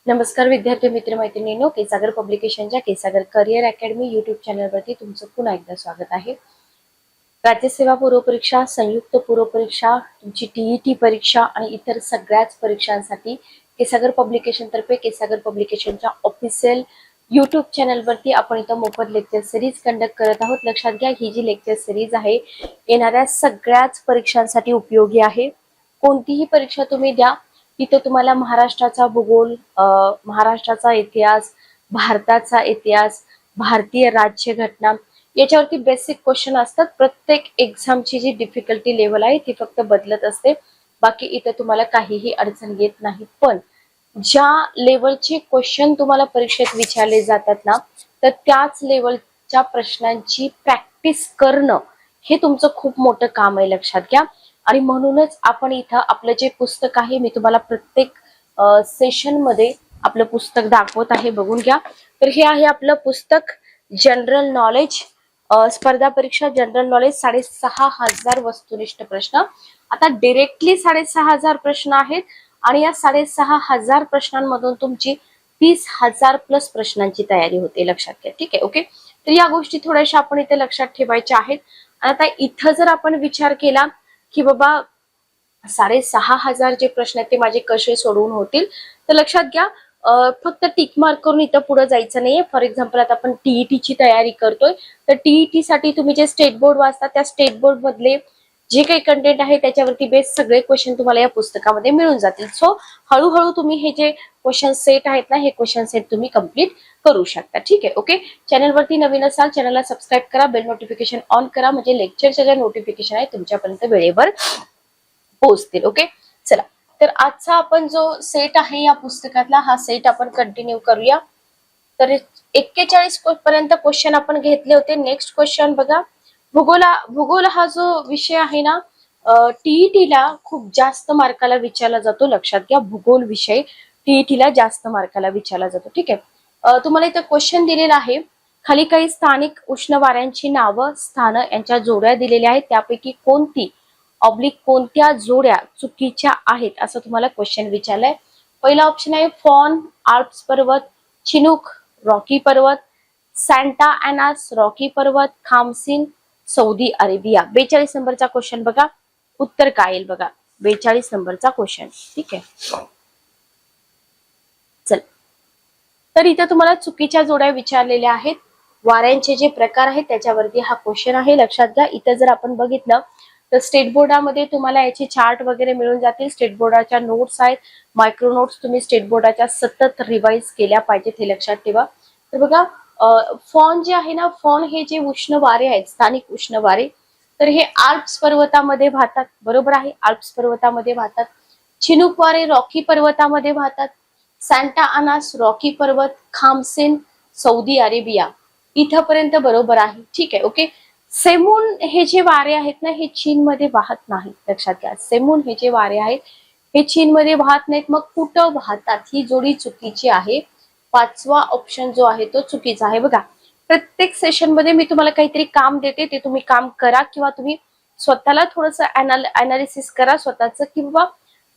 नमस्कार विद्यार्थी मित्र मैत्रिणींनो, केसागर पब्लिकेशनच्या केसागर करिअर अकॅडमी यूट्यूब चॅनलवरती तुमचं पुन्हा एकदा स्वागत आहे। राज्यसेवा पूर्व परीक्षा, संयुक्त पूर्व परीक्षा, तुमची टीईटी परीक्षा आणि इतर सगळ्याच परीक्षांसाठी केसागर पब्लिकेशन तर्फे केसागर पब्लिकेशनच्या ऑफिशियल यूट्यूब चॅनलवरती आपण इथं मोफत लेक्चर सिरीज कंडक्ट करत आहोत। लक्षात घ्या, ही जी लेक्चर सिरीज आहे येणाऱ्या सगळ्याच परीक्षांसाठी उपयोगी आहे। कोणतीही परीक्षा तुम्ही द्या, तिथे तुम्हाला महाराष्ट्राचा भूगोल, महाराष्ट्राचा इतिहास, भारताचा इतिहास, भारतीय राज्यघटना याच्यावरती बेसिक क्वेश्चन असतात। प्रत्येक एक्झामची जी डिफिकल्टी लेवल आहे ती फक्त बदलत असते, बाकी इथे तुम्हाला काहीही अडचण येत नाही। पण ज्या लेवलचे क्वेश्चन तुम्हाला परीक्षेत विचारले जातात ना, तर त्याच लेवलच्या प्रश्नांची प्रॅक्टिस करणं हे तुमचं खूप मोठं काम आहे, लक्षात घ्या। आणि म्हणूनच आपण इथं आपलं जे पुस्तक आहे, मी तुम्हाला प्रत्येक सेशन मध्ये आपलं पुस्तक दाखवत आहे, बघून घ्या। तर हे आहे आपलं पुस्तक जनरल नॉलेज, स्पर्धा परीक्षा जनरल नॉलेज 6500 वस्तुनिष्ठ प्रश्न। आता डायरेक्टली 6500 प्रश्न आहेत आणि या 6500 प्रश्नांमधून तुमची 30,000 प्लस प्रश्नांची तयारी होते, लक्षात घ्या। ठीक आहे, ओके। तर या गोष्टी थोड्याशा आपण इथे लक्षात ठेवायच्या आहेत। आता इथं जर आपण विचार केला की बाबा 6500 जे प्रश्न आहेत ते माझे कसे सोडवून होतील, तर लक्षात घ्या, फक्त टिक मार्क करून इथं पुढे जायचं नाहीये। फॉर एक्झाम्पल आता आपण टीईटी ची तयारी करतोय, तर टीईटी साठी तुम्ही जे स्टेट बोर्ड वाचता त्या स्टेट बोर्ड मधले जे काही कंटेंट आहे त्याच्यावरती बेस सगळे क्वेश्चन तुम्हाला या पुस्तकामध्ये मिळून जातील। सो हळूहळू तुम्ही हे जे क्वेश्चन सेट आहेत ना, हे क्वेश्चन सेट तुम्ही कंप्लीट करू शकता। ठीक आहे, ओके। चॅनलवरती नवीन असाल चॅनलला सबस्क्राईब करा, बेल नोटिफिकेशन ऑन करा, म्हणजे लेक्चरचे जे नोटिफिकेशन आहे तुमच्यापर्यंत वेळेवर पोहोचतील। ओके, चला। तर आजचा आपण जो सेट आहे या पुस्तकातला, हा सेट आपण कंटिन्यू करूया। तर 41 पर्यंत क्वेश्चन आपण घेतले होते। नेक्स्ट क्वेश्चन बघा, भूगोल हा जो विषय आहे ना, टीईटी ला खूप जास्त मार्काला विचारला जातो, लक्षात घ्या। भूगोल विषय टीईटी ला जास्त मार्काला विचारला जातो। ठीक आहे, तुम्हाला इथे क्वेश्चन दिलेला आहे, खाली काही स्थानिक उष्ण वाऱ्यांची नावं, स्थानं यांच्या जोड्या दिलेल्या आहेत, त्यापैकी कोणती ऑब्लिक कोणत्या जोड्या चुकीच्या आहेत, असं तुम्हाला क्वेश्चन विचारलंय। पहिला ऑप्शन आहे फॉन आल्प्स पर्वत, चिनूक रॉकी पर्वत, सॅन्टा अॅनास रॉकी पर्वत, खामसिन सौदी अरेबिया। 42 नंबरचा क्वेश्चन बघा, उत्तर काय येईल बघा, 42 नंबरचा क्वेश्चन। ठीक आहे, चल। तर इथं तुम्हाला चुकीच्या जोड्या विचारलेल्या आहेत, वाऱ्यांचे जे प्रकार आहेत त्याच्यावरती हा क्वेश्चन आहे, लक्षात घ्या। इथं जर आपण बघितलं तर स्टेट बोर्डामध्ये तुम्हाला याचे चार्ट वगैरे मिळून जातील, स्टेट बोर्डाच्या नोट्स आहेत, मायक्रो नोट्स तुम्ही स्टेट बोर्डाच्या सतत रिवाइज केल्या पाहिजेत, हे लक्षात ठेवा। तर बघा, फॉन जे आहे ना, फॉन हे जे उष्ण वारे आहेत, स्थानिक उष्ण वारे, तर हे आल्प्स पर्वतामध्ये वाहतात, बरोबर आहे, आल्प्स पर्वतामध्ये वाहतात। चिनूक वारे रॉकी पर्वतामध्ये वाहतात, सॅन्टा अनास रॉकी पर्वत, खामसिन सौदी अरेबिया, इथपर्यंत बरोबर आहे। ठीक आहे, ओके। सेमून हे जे वारे आहेत ना, हे चीन मध्ये वाहत नाहीत, लक्षात घ्या। सेमून हे जे वारे आहेत हे चीन मध्ये वाहत नाहीत, मग कुठं वाहतात, ही जोडी चुकीची आहे। पाचवा ऑप्शन जो आहे तो चुकीचा आहे। बघा, प्रत्येक सेशन मध्ये मी तुम्हाला काहीतरी काम देते, ते तुम्ही काम करा, किंवा तुम्ही स्वतःला थोडंसं अनालिसिस करा स्वतःच, की बाबा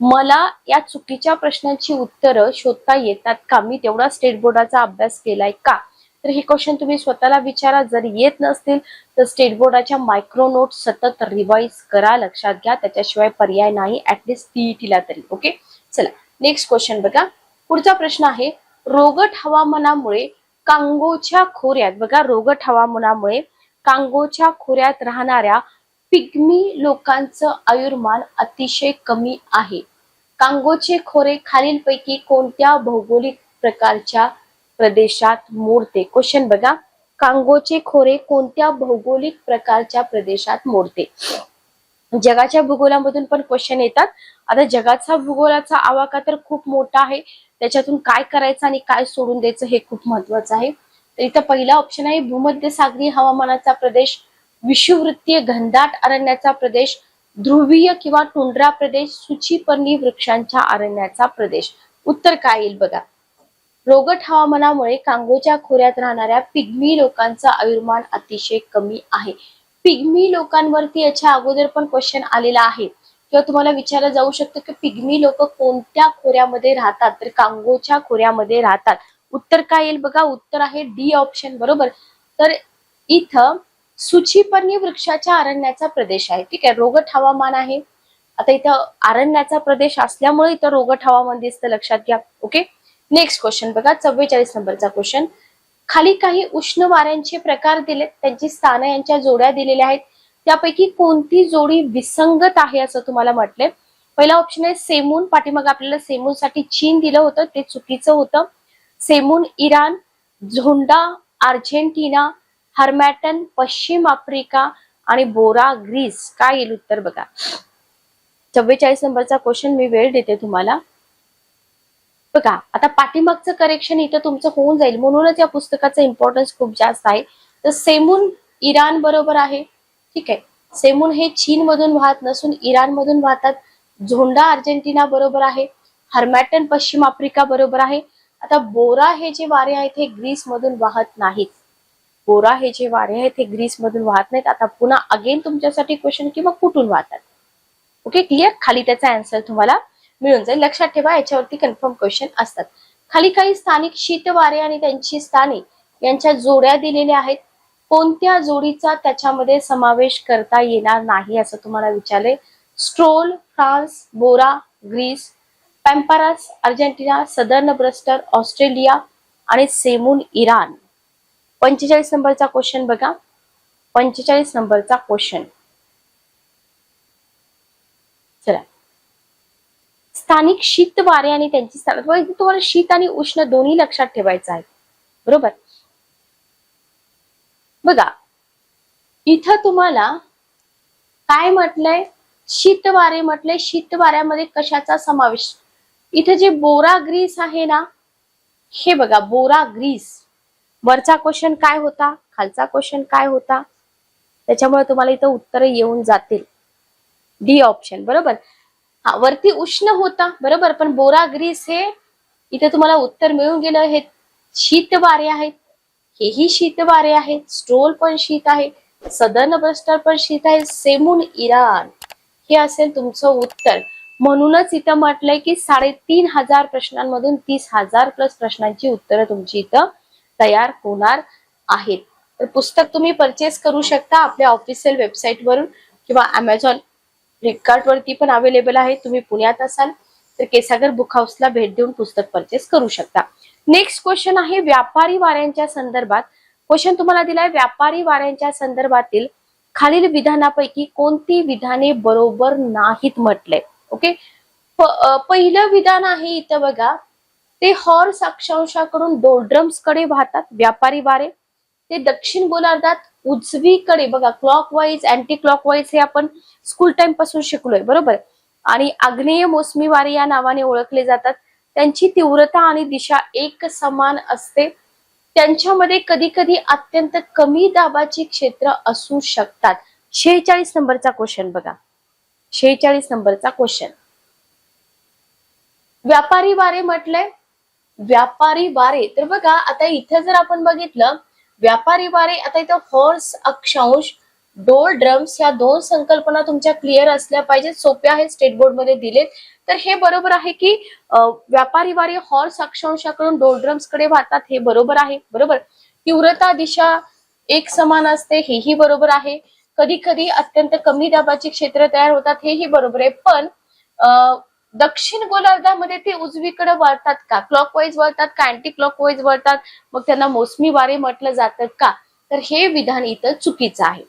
मला या चुकीच्या प्रश्नांची उत्तरं शोधता येतात का, मी तेवढा स्टेट बोर्डाचा अभ्यास केलाय का। तर हे क्वेश्चन तुम्ही स्वतःला विचारा, जर येत नसतील तर स्टेट बोर्डाच्या मायक्रो नोट सतत रिवाइज करा, लक्षात घ्या, त्याच्याशिवाय पर्याय नाही, ऍटलीस्ट टीईटीला तरी। ओके, चला। नेक्स्ट क्वेश्चन बघा, पुढचा प्रश्न आहे, रोगट हवामानामुळे कांगोच्या खोऱ्यात, बघा, रोगट हवामानामुळे कांगोच्या खोऱ्यात राहणाऱ्या पिग्मी लोकांचं आयुर्मान अतिशय कमी आहे। कांगोचे खोरे खालीलपैकी कोणत्या भौगोलिक प्रकारच्या प्रदेशात मोडते। क्वेश्चन बघा, कांगोचे खोरे कोणत्या भौगोलिक प्रकारच्या प्रदेशात मोडते। जगाच्या भूगोलामधून पण क्वेश्चन येतात। आता जगाचा भूगोलाचा आवाका तर खूप मोठा आहे, त्याच्यातून काय करायचं आणि काय सोडून द्यायचं हे खूप महत्वाचं आहे। तर इथं पहिला ऑप्शन आहे भूमध्य सागरी हवामानाचा प्रदेश, विषुववृत्तीय घनदाट अरण्याचा प्रदेश, ध्रुवीय किंवा टुंड्रा प्रदेश, सूचीपर्णी वृक्षांच्या अरण्याचा प्रदेश। उत्तर काय येईल बघा, रोगट हवामानामुळे कांगोच्या खोऱ्यात राहणाऱ्या पिग्मी लोकांचं आयुर्मान अतिशय कमी आहे। पिग्मी लोकांवरती याच्या अगोदर पण क्वेश्चन आलेला आहे किंवा तुम्हाला विचारलं जाऊ शकतं की पिग्मी लोक कोणत्या खोऱ्यामध्ये राहतात, तर कांगोच्या खोऱ्यामध्ये राहतात. उत्तर काय येईल बघा, उत्तर आहे डी ऑप्शन, बरोबर. तर इथं सूचीपर्णी वृक्षाच्या अरण्याचा प्रदेश आहे, ठीक आहे, रोगट हवामान आहे. आता इथं अरण्याचा प्रदेश असल्यामुळे इथं रोगट हवामान दिसतं, लक्षात घ्या. ओके, नेक्स्ट क्वेश्चन बघा, 44 नंबरचा क्वेश्चन. खाली काही उष्ण वाऱ्यांचे प्रकार दिलेत, त्यांची स्थानं यांच्या जोड्या दिलेल्या आहेत. त्यापैकी कोणती जोडी विसंगत आहे असं तुम्हाला म्हटलंय. पहिला ऑप्शन आहे सेमून. पाठीमाग आपल्याला सेमून साठी चीन दिलं होतं, ते चुकीचं होतं. सेमून इराण, झोंडा अर्जेंटिना, हर्मॅटन पश्चिम आफ्रिका आणि बोरा ग्रीस. काय येईल उत्तर बघा. 44 नंबरचा क्वेश्चन मी वेळ देते तुम्हाला. बघा आता पाठीमागचं करेक्शन इथं तुमचं होऊन जाईल, म्हणूनच या पुस्तकाचं इम्पॉर्टन्स खूप जास्त आहे. तर सेमून इराण बरोबर आहे, ठीक आहे. सेमून हे चीन मधून वाहत नसून इराण मधून वाहतात. झोंडा अर्जेंटिना बरोबर आहे. हर्मॅटन पश्चिम आफ्रिका बरोबर आहे. आता बोरा हे जे वारे आहेत हे ग्रीस मधून वाहत नाहीत. बोरा हे जे वारे आहेत हे ग्रीस मधून वाहत नाहीत. आता पुन्हा अगेन तुमच्यासाठी क्वेश्चन की मग कुठून वाहतात. Okay, clear. खाली त्याचा आन्सर तुम्हाला मिळून जाईल, लक्षात ठेवा, याच्यावरती कन्फर्म क्वेश्चन असतात. खाली काही स्थानिक शीत वारे आणि त्यांची स्थाने यांच्या जोड्या दिलेल्या आहेत. कोणत्या जोडीचा त्याच्यामध्ये समावेश करता येणार नाही असं तुम्हाला विचारले. स्ट्रोल फ्रान्स, बोरा ग्रीस, पॅम्पारास अर्जेंटिना, सदर्न ब्रस्टर ऑस्ट्रेलिया आणि सेमून इराण. 45 नंबरचा क्वेश्चन बघा. 45 नंबरचा क्वेश्चन, चला. स्थानिक शीत वारे आणि त्यांची स्थान, तुम्हाला शीत आणि उष्ण दोन्ही लक्षात ठेवायचं आहे, बरोबर. बघा इथं तुम्हाला काय म्हटलंय, शीत वारे म्हटलंय. शीत वाऱ्यामध्ये कशाचा समावेश, इथे जे बोरा ग्रीस आहे ना, हे बघा बोरा ग्रीस. वरचा क्वेश्चन काय होता, खालचा क्वेश्चन काय होता, त्याच्यामुळे तुम्हाला इथं उत्तर येऊन जातील. डी ऑप्शन, बरोबर. हा, वरती उष्ण होता, बरोबर, पण बोरा ग्रीस हे इथे तुम्हाला उत्तर मिळून गेलं. हे शीत वारे आहेत, हेही शीत वारे आहेत. स्ट्रोल पण शीत आहे, सदर्न ब्रस्टर पण शीत आहे. सेमून इराण हे असेल तुमचं उत्तर. म्हणूनच इथं म्हटलंय की 3500 प्रश्नांमधून 30,000 प्लस प्रश्नांची उत्तरं तुमची इथं तयार होणार आहेत. तर पुस्तक तुम्ही परचेस करू शकता आपल्या ऑफिशियल वेबसाईट वरून किंवा अमेझॉन फ्लिपकार्ट वरती पण अवेलेबल आहे. तुम्ही पुण्यात असाल तर केसागर बुक हाऊसला भेट देऊन पुस्तक परचेस करू शकता. नेक्स्ट क्वेश्चन आहे व्यापारी वाऱ्यांच्या संदर्भात. क्वेश्चन तुम्हाला दिलाय व्यापारी वाऱ्यांच्या संदर्भातील खालील विधानापैकी कोणती विधाने बरोबर नाहीत म्हटले. ओके, पहिलं विधान आहे इथं बघा, ते हॉर्स अक्षांशाकडून डोल्ड्रम्स कडे वाहतात व्यापारी वारे. ते दक्षिण गोलार्धात उजवीकडे, बघा क्लॉकवाईज अँटी क्लॉकवाईज हे आपण स्कूल टाइम पासून शिकलोय, बरोबर. आणि आग्नेय मोसमी वारे या नावाने ओळखले जातात. त्यांची तीव्रता आणि दिशा एक समान असते. त्यांच्यामध्ये कधी कधी अत्यंत कमी दाबाची क्षेत्र असू शकतात. 46 नंबरचा क्वेश्चन बघा. 46 नंबरचा क्वेश्चन, व्यापारी वारे म्हटलंय. व्यापारी वारे, तर बघा आता इथं जर आपण बघितलं व्यापारी वारे, आता इथं हॉर्स अक्षांश डोल ड्रम्स या दोन संकल्पना तुमच्या क्लिअर असल्या पाहिजेत. सोप्या आहेत, स्टेट बोर्ड मध्ये दिलेत. तर हे बरोबर आहे की व्यापारी वारे हॉर्स अक्षांशाकडून डोल ड्रम्स कडे वाहतात, हे बरोबर आहे, बरोबर. तीव्रता दिशा एक समान असते, हेही बरोबर आहे. कधी कधी अत्यंत कमी दाबाची क्षेत्र तयार होतात, हेही बरोबर आहे. पण दक्षिण गोलार्धामध्ये ते उजवीकडे वळतात का, क्लॉकवाईज वळतात का अँटी क्लॉकवाईज वळतात, मग त्यांना मोसमी वारे म्हटलं जातं का, तर हे विधान इथं चुकीचं आहे.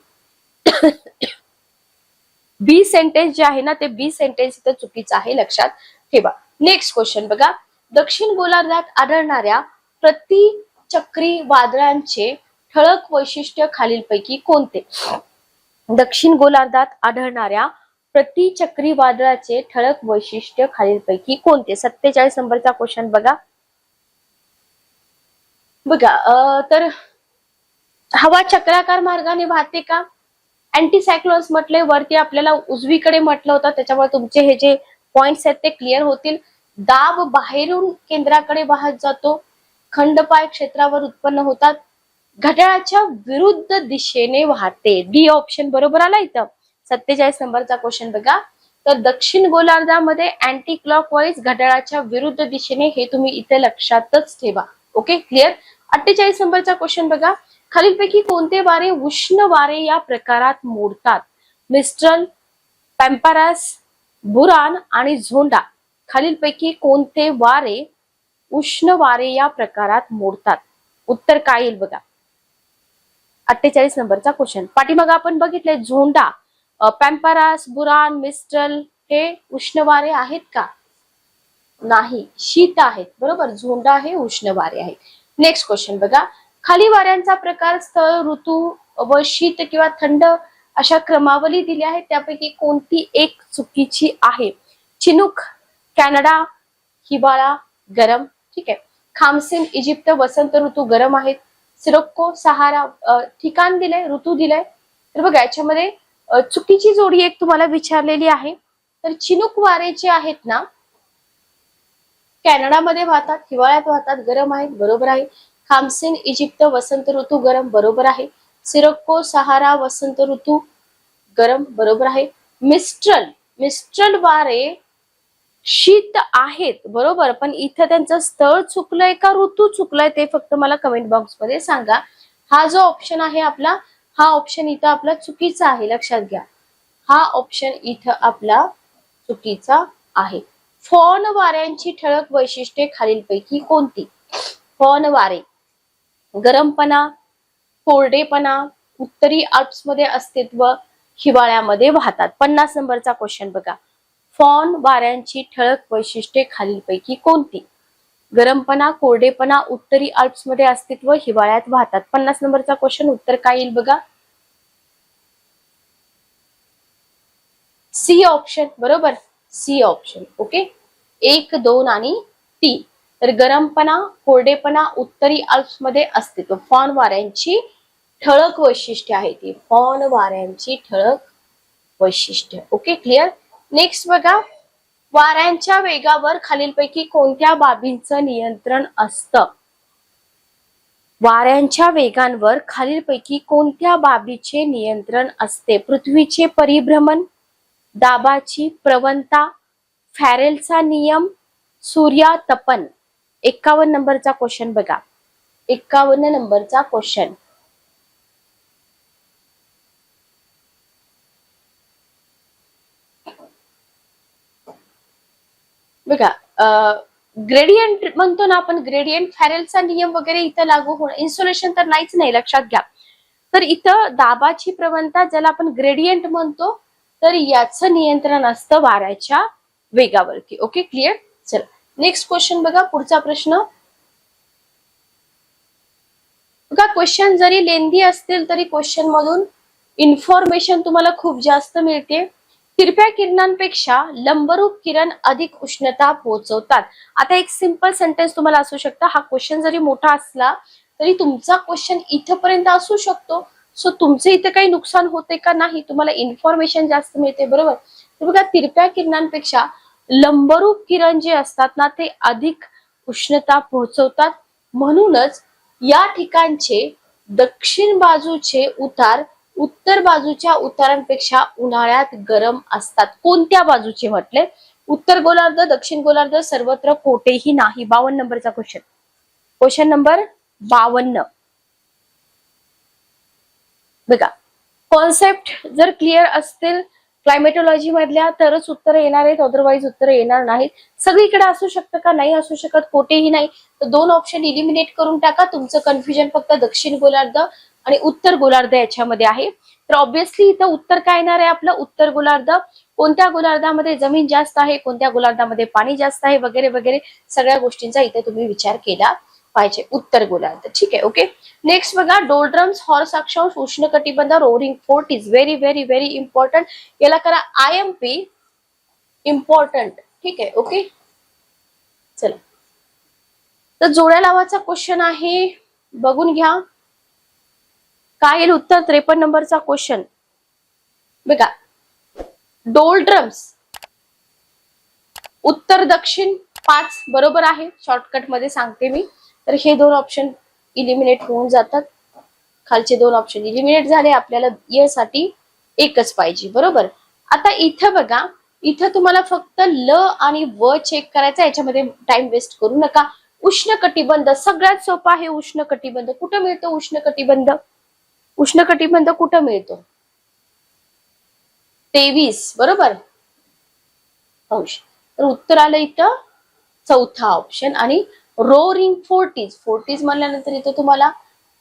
बी सेंटेन्स जे आहे ना, ते बी सेंटेन्स इथं चुकीचं आहे, लक्षात ठेवा. नेक्स्ट क्वेश्चन बघा, दक्षिण गोलार्धात आढळणाऱ्या प्रतिचक्री वादळांचे ठळक वैशिष्ट्य खालीलपैकी कोणते. दक्षिण गोलार्धात आढळणाऱ्या प्रतिचक्री वादळाचे ठळक वैशिष्ट्य खालीलपैकी कोणते. 47 नंबरचा क्वेश्चन बघा. तर हवा चक्राकार मार्गाने वाहते का. अँटी सायक्लोन्स म्हटले, वरती आपल्याला उजवीकडे म्हटलं होतं, त्याच्यामुळे तुमचे हे जे पॉइंट्स आहेत ते क्लिअर होतील. दाब बाहेरून केंद्राकडे वाहत जातो. खंडपाय क्षेत्रावर उत्पन्न होतात. घड्याळाच्या विरुद्ध दिशेने वाहते. डी ऑप्शन बरोबर आला इथं. 47 नंबरचा क्वेश्चन बघा, तर दक्षिण गोलार्धामध्ये अँटी क्लॉकवाईज घड्याळाच्या विरुद्ध दिशेने, हे तुम्ही इथे लक्षातच ठेवा. Okay, clear. 48 नंबरचा क्वेश्चन बघा. खालीलपैकी कोणते वारे उष्ण वारे या प्रकारात मोडतात? मिस्ट्रल, पॅम्पारास, बुरान आणि झोंडा. खालीलपैकी कोणते वारे उष्ण वारे या प्रकारात मोडतात? उत्तर काय येईल बघा. 48 नंबरचा क्वेश्चन. पाठीमागे आपण बघितले झोंडा, पॅम्पारास, बुरान, मिस्ट्रल हे उष्ण वारे आहेत का? नाही, शीत आहेत. बरोबर, झोंडा हे उष्ण वारे आहेत. नेक्स्ट क्वेश्चन बघा. खाली वाऱ्यांचा प्रकार, स्थळ, ऋतू व शीत किंवा थंड अशा क्रमावली दिली आहे, त्यापैकी कोणती एक चुकीची आहे? चिनूक, कॅनडा, हिवाळा, गरम. ठीक आहे. खामसीन, इजिप्त वसंत ऋतू गरम आहेत. सिरोक्को, सहारा ठिकाण दिलंय, ऋतू दिलाय. तर बघा याच्यामध्ये चुकीची जोडी एक तुम्हाला विचारलेली आहे. तर चिनूक वारे जे आहेत ना, कॅनडामध्ये वाहतात, हिवाळ्यात वाहतात, गरम आहेत, बरोबर आहे. खामसीन, इजिप्त वसंत ऋतू गरम, बरोबर आहे. सिरोक्को, सहारा वसंत ऋतू गरम, बरोबर आहे. मिस्ट्रल वारे शीत आहेत, बरोबर, पण इथं त्यांचं स्थळ चुकलंय का ऋतू चुकलाय ते फक्त मला कमेंट बॉक्स मध्ये सांगा. हा जो ऑप्शन आहे आपला, हा ऑप्शन इथं आपला चुकीचा आहे, लक्षात घ्या. हा ऑप्शन इथं आपला चुकीचा आहे. फॉन वाऱ्यांची ठळक वैशिष्ट्ये खालीलपैकी कोणती? फॉन वारे गरमपणा, कोरडेपणा, उत्तरी आल्प्समध्ये अस्तित्व, हिवाळ्यामध्ये वाहतात. 50 नंबरचा क्वेश्चन बघा. फॉन वाऱ्यांची ठळक वैशिष्ट्ये खालीलपैकी कोणती? गरमपणा, कोरडेपणा, उत्तरी आल्प्समध्ये अस्तित्व, हिवाळ्यात वाहतात. 50 नंबरचा क्वेश्चन. उत्तर काय येईल बघा. सी ऑप्शन, बरोबर, सी ऑप्शन. ओके, 1, 2 आणि 3. तर गरमपणा, कोरडेपणा, उत्तरी आल्प्समध्ये अस्तित्व, फॉन वाऱ्यांची ठळक वैशिष्ट्य आहे ती, फॉन वाऱ्यांची ठळक वैशिष्ट्य. Okay, clear. नेक्स्ट बघा. वाऱ्यांच्या वेगावर खालीलपैकी कोणत्या बाबींचं नियंत्रण असतं? वाऱ्यांच्या वेगांवर खालीलपैकी कोणत्या बाबीचे नियंत्रण असते? पृथ्वीचे परिभ्रमण, दाबाची प्रवणता, फॅरेलचा नियम, सूर्यातपन. 51 नंबरचा क्वेश्चन बघा. 51 नंबरचा क्वेश्चन. बघा, ग्रेडियंट म्हणतो ना आपण, ग्रेडियंट, फॅरेलचा नियम वगैरे इथं लागू होणं, इन्सुलेशन तर नाहीच नाही, लक्षात घ्या. तर इथं दाबाची प्रवणता, ज्याला आपण ग्रेडियंट म्हणतो, तर याचं नियंत्रण असतं वाऱ्याच्या वेगावरती. Okay, clear. चला नेक्स्ट क्वेश्चन बघा. पुढचा प्रश्न बघा. क्वेश्चन जरी लेंदी असतील तरी क्वेश्चन मधून इन्फॉर्मेशन तुम्हाला खूप जास्त मिळते. तिरप्या किरणांपेक्षा लंबरूप किरण अधिक उष्णता पोहोचवतात. आता एक सिंपल सेंटेन्स तुम्हाला असू शकता. हा क्वेश्चन जरी मोठा असला तरी तुमचा क्वेश्चन इथपर्यंत असू शकतो. सो तुमचे इथे काही नुकसान होते का? नाही, तुम्हाला इन्फॉर्मेशन जास्त मिळते, बरोबर. तर बघा, तिरप्या किरणांपेक्षा लंबरूप किरण जे असतात ना, ते अधिक उष्णता पोहोचवतात. म्हणूनच या ठिकाणचे दक्षिण बाजूचे उतार उत्तर बाजूच्या उतारांपेक्षा उन्हाळ्यात गरम असतात. कोणत्या बाजूचे म्हटले? उत्तर गोलार्ध, दक्षिण गोलार्ध, सर्वत्र कोठेही नाही. 52 नंबरचा क्वेश्चन. क्वेश्चन नंबर 52 बघा. कॉन्सेप्ट जर क्लिअर असतील क्लायमेटोलॉजी मधल्या तरच उत्तर येणार आहेत, अदरवाईज उत्तर येणार नाहीत. सगळीकडे असू शकतं का? नाही असू शकत, कोठेही नाही. तर 2 ऑप्शन इलिमिनेट करून टाका. तुमचं कन्फ्युजन फक्त दक्षिण गोलार्ध आणि उत्तर गोलार्ध याच्यामध्ये आहे. तर ऑब्व्हियसली इथं उत्तर काय येणार आहे आपलं? उत्तर गोलार्ध. कोणत्या गोलार्धामध्ये जमीन जास्त आहे, कोणत्या गोलार्धामध्ये पाणी जास्त आहे, वगैरे वगैरे सगळ्या गोष्टींचा इथे तुम्ही विचार केला पाहिजे. उत्तर गोलार्ध. ठीक आहे, ओके. नेक्स्ट बघा. डोलड्रम्स, हॉर्स अक्षांश, उष्णकटिबंध, roaring forties is very very very important. याला करा IMP इम्पॉर्टंट. ठीक आहे, ओके. चला, तर जोड्या लावाचा क्वेश्चन आहे, बघून घ्या. काय येईल उत्तर? 53 नंबरचा क्वेश्चन बघा. डोलड्रम्स उत्तर दक्षिण 5 बरोबर आहे. शॉर्टकट मध्ये सांगते मी. तर हे 2 ऑप्शन इलिमिनेट होऊन जातात. खालचे 2 ऑप्शन इलिमिनेट झाले. आपल्याला या साठी एकच पाहिजे, बरोबर. आता इथं बघा, इथं तुम्हाला फक्त ल आणि व चेक करायचा, याच्यामध्ये टाइम वेस्ट करू नका. उष्ण कटिबंध सगळ्यात सोपा आहे. उष्ण कटिबंध कुठं मिळतो? उष्ण कटिबंध, उष्ण कटिबंध कुठं मिळतो? 23 बरोबर अंश. तर उत्तर आलं इथं चौथा ऑप्शन. आणि रोरिंग फोर्टीज, फोर्टीज म्हणल्यानंतर इथं तुम्हाला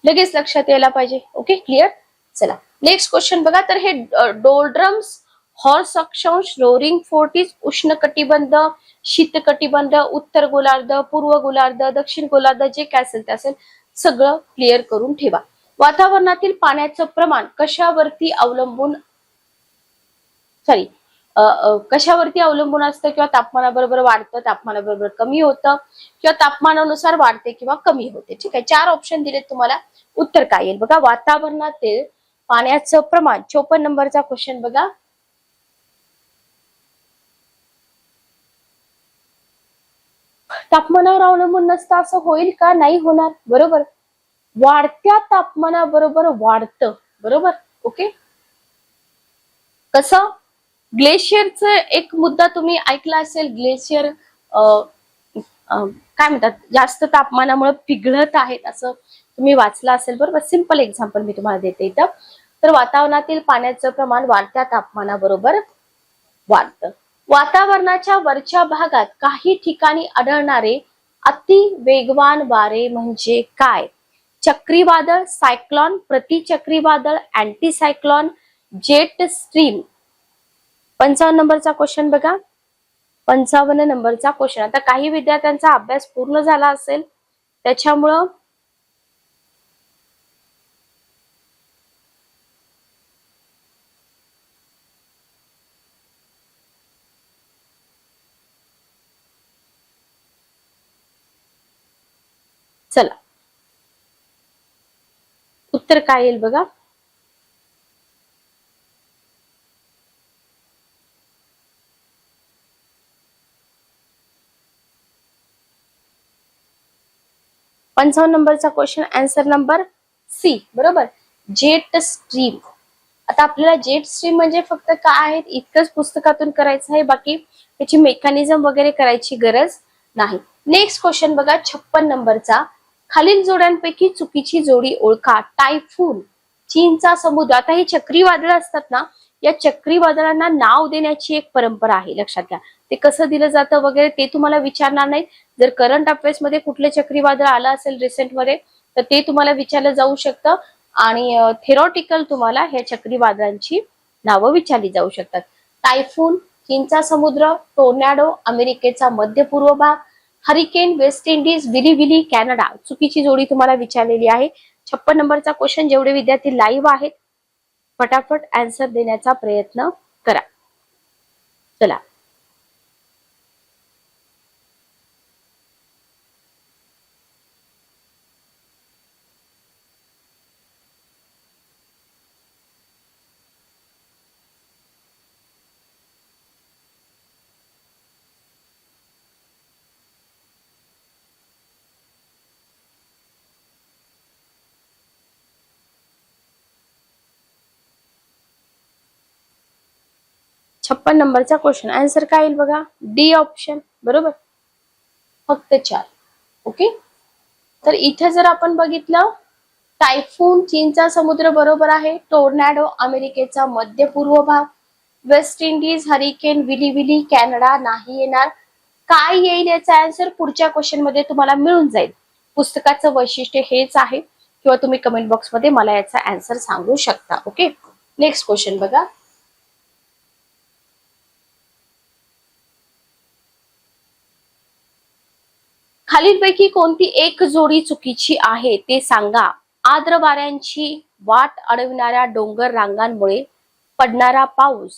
लगेच लक्षात यायला पाहिजे. Okay, clear. चला नेक्स्ट क्वेश्चन बघा. तर हे डोल्ड्रम्स, हॉर्स अक्षांश, रोरिंग फोर्टीज, उष्ण कटिबंध, शीत कटिबंध, उत्तर गोलार्ध, पूर्व गोलार्ध, दक्षिण गोलार्ध, जे काय असेल ते असेल सगळं क्लिअर करून ठेवा. वातावरणातील पाण्याचं प्रमाण कशावरती अवलंबून, सॉरी कशावरती अवलंबून असतं? किंवा तापमानाबरोबर वाढतं, तापमानाबरोबर कमी होतं, किंवा तापमानानुसार वाढते किंवा कमी होते. ठीक आहे, 4 ऑप्शन दिलेत तुम्हाला. उत्तर काय येईल बघा. वातावरणातील पाण्याचं प्रमाण, 54 नंबरचा क्वेश्चन बघा. तापमानावर अवलंबून नसतं असं होईल का? नाही होणार. बरोबर, वाढत्या तापमानाबरोबर वाढतं. बरोबर, ओके. कसं? ग्लेशियरचा एक मुद्दा तुम्ही ऐकला असेल. ग्लेशियर काय म्हणतात, जास्त तापमानामुळे पिघळत आहेत असं तुम्ही वाचलं असेल. बरोबर, सिंपल एक्झाम्पल मी तुम्हाला देते इथं. तर वातावरणातील पाण्याचं प्रमाण वाढत्या तापमानाबरोबर वाढतं. वातावरणाच्या वरच्या भागात काही ठिकाणी आढळणारे अति वेगवान वारे म्हणजे काय? चक्रीवादळ, सायक्लॉन, प्रतिचक्रीवादळ, अँटी सायक्लॉन, जेट स्ट्रीम. 55 नंबरचा क्वेश्चन बघा. 55 नंबरचा क्वेश्चन. आता काही विद्यार्थ्यांचा अभ्यास पूर्ण झाला असेल त्याच्यामुळं चला उत्तर काय येईल बघा. पंचावन्न नंबरचा क्वेश्चन आन्सर नंबर सी. बरोबर, जेट स्ट्रीम. आता आपल्याला जेट स्ट्रीम म्हणजे फक्त काय आहेत इतकंच पुस्तकातून करायचं आहे, बाकी त्याची मेकॅनिझम वगैरे करायची गरज नाही. नेक्स्ट क्वेश्चन बघा 56 नंबरचा. खालील जोड्यांपैकी चुकीची जोडी ओळखा. टायफून, चीनचा समुद्र. आता ही चक्रीवादळ असतात ना, या चक्रीवादळांना नाव देण्याची एक परंपरा आहे, लक्षात घ्या. ते कसं दिलं जातं वगैरे ते तुम्हाला विचारणार नाही. जर करंट अफेअर्स मध्ये कुठले चक्रीवादळ आलं असेल रिसेंट मध्ये तर ते तुम्हाला विचारलं जाऊ शकतं. आणि थेरॉटिकल तुम्हाला ह्या चक्रीवादळांची नावं विचारली जाऊ शकतात. टायफून, चीनचा समुद्र, टोर्नॅडो, अमेरिकेचा मध्य पूर्व भाग, हरिकेन, वेस्ट इंडिज, विली कॅनडा. चुकीची जोडी तुम्हाला विचारलेली आहे. 56 नंबरचा क्वेश्चन. जेवढे विद्यार्थी लाईव्ह आहेत फटाफट आन्सर देण्याचा प्रयत्न करा. चला 56 नंबरचा क्वेश्चन आन्सर काय येईल बघा. D option. बरोबर, फक्त 4. ओके. तर इथे जर आपण बघितलं टायफून चीनचा समुद्र बरोबर आहे. टोर्नॅडो अमेरिकेचा मध्य पूर्व भाग, वेस्ट इंडिज, हरिकेन, विली कॅनडा नाही येणार. काय येईल याचा आन्सर पुढच्या क्वेश्चन मध्ये तुम्हाला मिळून जाईल. पुस्तकाचं वैशिष्ट्य हेच आहे, किंवा तुम्ही कमेंट बॉक्स मध्ये मला याचा आन्सर सांगू शकता. ओके. नेक्स्ट क्वेश्चन बघा. खालीलपैकी कोणती एक जोडी चुकीची आहे ते सांगा. आर्द्र वाऱ्यांची वाट अडविणाऱ्या डोंगर रांगांमुळे पडणारा पाऊस,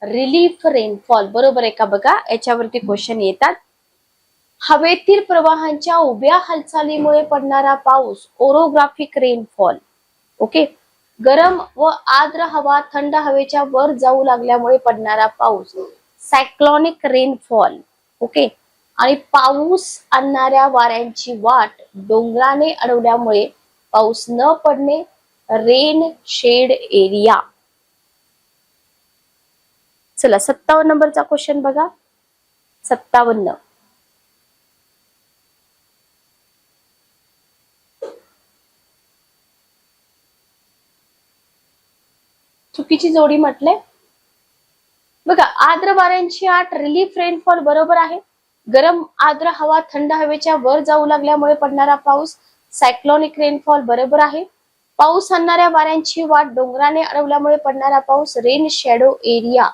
रिलीफ रेनफॉल. बरोबर आहे का बघा, याच्यावरती क्वेश्चन येतात. हवेतील प्रवाहांच्या उभ्या हालचालीमुळे पडणारा पाऊस, ओरोग्राफिक रेनफॉल. ओके. गरम व आर्द्र हवा थंड हवेच्या वर जाऊ लागल्यामुळे पडणारा पाऊस, सायक्लॉनिक रेनफॉल. ओके. आणि पाऊस आणणाऱ्या वाऱ्यांची वाट डोंगराने अडवल्यामुळे पाऊस न पडणे, रेन शेड एरिया. चला 57 नंबरचा क्वेश्चन बघा. 57. चुकीची जोडी म्हटले बघा. आर्द्र वाऱ्यांची आठ, रिलीफ रेनफॉल बरोबर आहे. गरम आर्द्र हवा थंड हवेच्या वर जाऊ लागल्यामुळे पडणारा पाऊस सायक्लॉनिक रेनफॉल बरोबर आहे. पाऊस आणणाऱ्या वाऱ्यांची वाट डोंगराने अडवल्यामुळे पडणारा पाऊस रेन शॅडो एरिया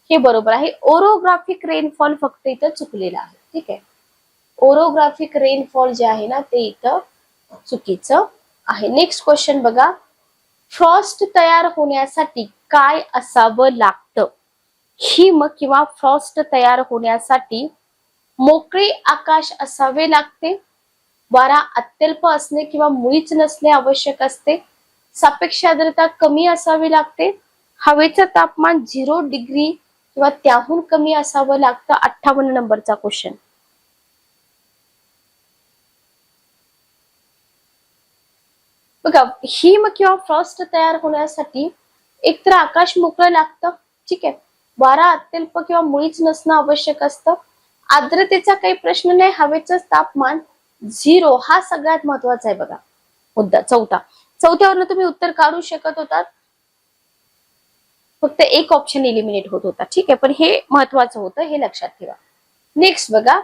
हे बरोबर आहे. ओरोग्राफिक रेनफॉल फक्त इथं चुकलेला आहे. ठीक आहे. ओरोग्राफिक रेनफॉल जे आहे ना ते इथं चुकीचं आहे. नेक्स्ट क्वेश्चन बघा. फ्रॉस्ट तयार होण्यासाठी काय असावं लागतं? हिम किंवा फ्रॉस्ट तयार होण्यासाठी मोकळे आकाश असावे लागते. वारा अत्यल्प असणे किंवा मुळीच नसणे आवश्यक असते. सापेक्ष आर्द्रता कमी असावी लागते. हवेचं तापमान 0 डिग्री किंवा त्याहून कमी असावं लागतं. 58 नंबरचा क्वेश्चन. बघा, हिम किंवा फ्रॉस्ट तयार होण्यासाठी एकतर आकाश मोकळं लागतं. ठीक आहे. वारा अत्यल्प किंवा मुळीच नसणं आवश्यक असतं. आर्द्रतेचा काही प्रश्न नाही. हवेचं तापमान 0 हा सगळ्यात महत्वाचा आहे बघा मुद्दा. चौथ्यावरनं तुम्ही उत्तर काढू शकत होतात. फक्त एक ऑप्शन एलिमिनेट होत होता. ठीक आहे. पण हे महत्वाचं होतं, हे लक्षात ठेवा. नेक्स्ट बघा.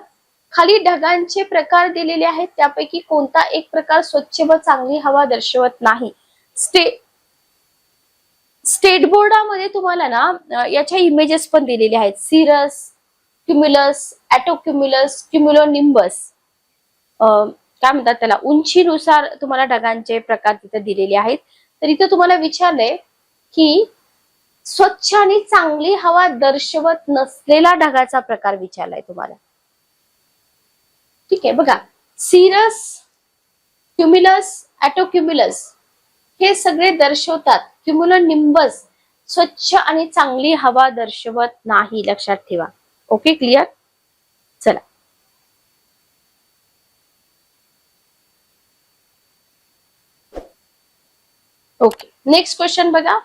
खाली ढगांचे प्रकार दिलेले आहेत. त्यापैकी कोणता एक प्रकार स्वच्छ व चांगली हवा दर्शवत नाही? स्टेट बोर्डामध्ये तुम्हाला ना याच्या इमेजेस पण दिलेले आहेत. सिरस, क्युम्युलस, ॲटोक्युम्युलस, क्युम्युलोनिंबस. काय म्हणतात त्याला, उंचीनुसार तुम्हाला ढगांचे प्रकार तिथे दिलेले आहेत. तर इथे तुम्हाला विचारलंय की स्वच्छ आणि चांगली हवा दर्शवत नसलेला ढगाचा प्रकार विचारलाय तुम्हाला. ठीक आहे. बघा, सिरस, क्युम्युलस, ॲटोक्युम्युलस हे सगळे दर्शवतात. क्युम्युलोनिंबस स्वच्छ आणि चांगली हवा दर्शवत नाही. लक्षात ठेवा. Okay, clear? चला. ओके, नेक्स्ट क्वेश्चन बघा.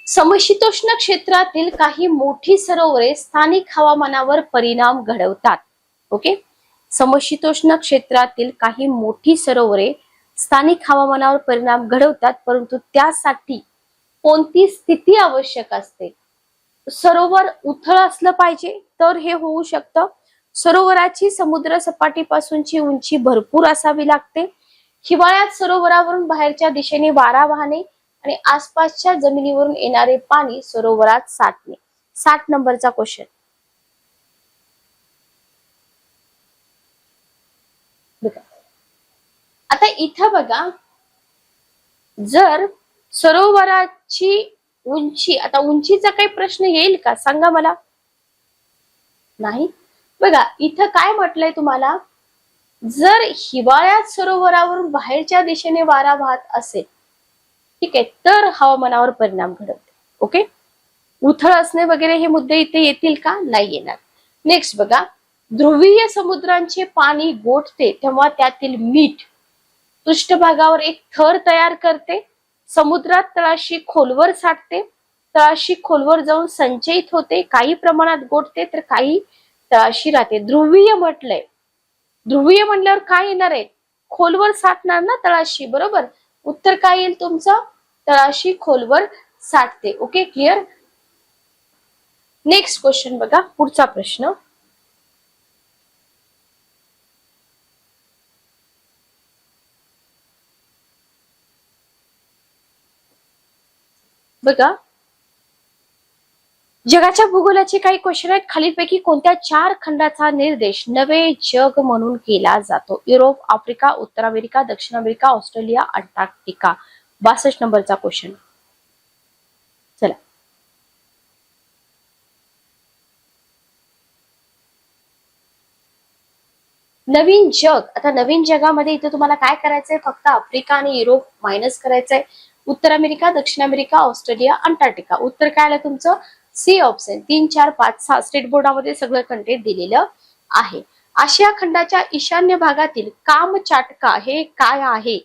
समशीतोष्ण क्षेत्रातील काही मोठी सरोवरे स्थानिक हवामानावर परिणाम घडवतात. ओके. समशीतोष्ण क्षेत्रातील काही मोठी सरोवरे स्थानिक हवामानावर परिणाम घडवतात, परंतु त्यासाठी कोणती स्थिती आवश्यक असते? सरोवर उथळ असलं पाहिजे तर हे होऊ शकतं. सरोवराची समुद्र सपाटीपासूनची उंची भरपूर असावी लागते. हिवाळ्यात सरोवरावरून बाहेरच्या दिशेने वारा वाहणे आणि आसपासच्या जमिनीवरून येणारे पाणी सरोवरात साठणे. 60 नंबरचा क्वेश्चन. आता इथं बघा, जर सरोवराची उंची, आता उंचीचा काही प्रश्न येईल का सांगा मला? नाही. बघा, इथं काय म्हटलंय तुम्हाला, जर हिवाळ्यात सरोवरावरून बाहेरच्या दिशेने वारा वाहत असेल, ठीक आहे, तर हवामानावर परिणाम घडवते. ओके. उथळ असणे वगैरे हे मुद्दे इथे येतील का? नाही येणार. नेक्स्ट बघा. ध्रुवीय समुद्रांचे पाणी गोठते तेव्हा त्यातील मीठ पृष्ठभागावर एक थर तयार करते. समुद्रात तळाशी खोलवर साठते. तळाशी खोलवर जाऊन संचयित होते. काही प्रमाणात गोठते तर काही तळाशी राहते. ध्रुवीय म्हटलंय. ध्रुवीय म्हटल्यावर काय येणार आहे? खोलवर साठणार ना तळाशी, बरोबर. उत्तर काय येईल तुमचं? तळाशी खोलवर साठते. Okay, clear? नेक्स्ट क्वेश्चन बघा. पुढचा प्रश्न. बघा, जगाच्या भूगोलाचे काही क्वेश्चन आहेत. खालीलपैकी कोणत्या 4 खंडाचा निर्देश नवे जग म्हणून केला जातो? युरोप, आफ्रिका, उत्तर अमेरिका, दक्षिण अमेरिका, ऑस्ट्रेलिया, अंटार्क्टिका. 62 नंबरचा क्वेश्चन. चला. नवीन जग. आता नवीन जगामध्ये इथे तुम्हाला काय करायचंय? फक्त आफ्रिका आणि युरोप मायनस करायचंय. उत्तर अमेरिका, दक्षिण अमेरिका, ऑस्ट्रेलिया, अंटार्क्टिका. उत्तर काय आलं तुमचं? C option. 3, 4, 5, 6 स्टेट बोर्डामध्ये सगळं कंटेंट दिलेलं आहे. आशिया खंडाच्या ईशान्य भागातील कामचाटका हे काय आहे?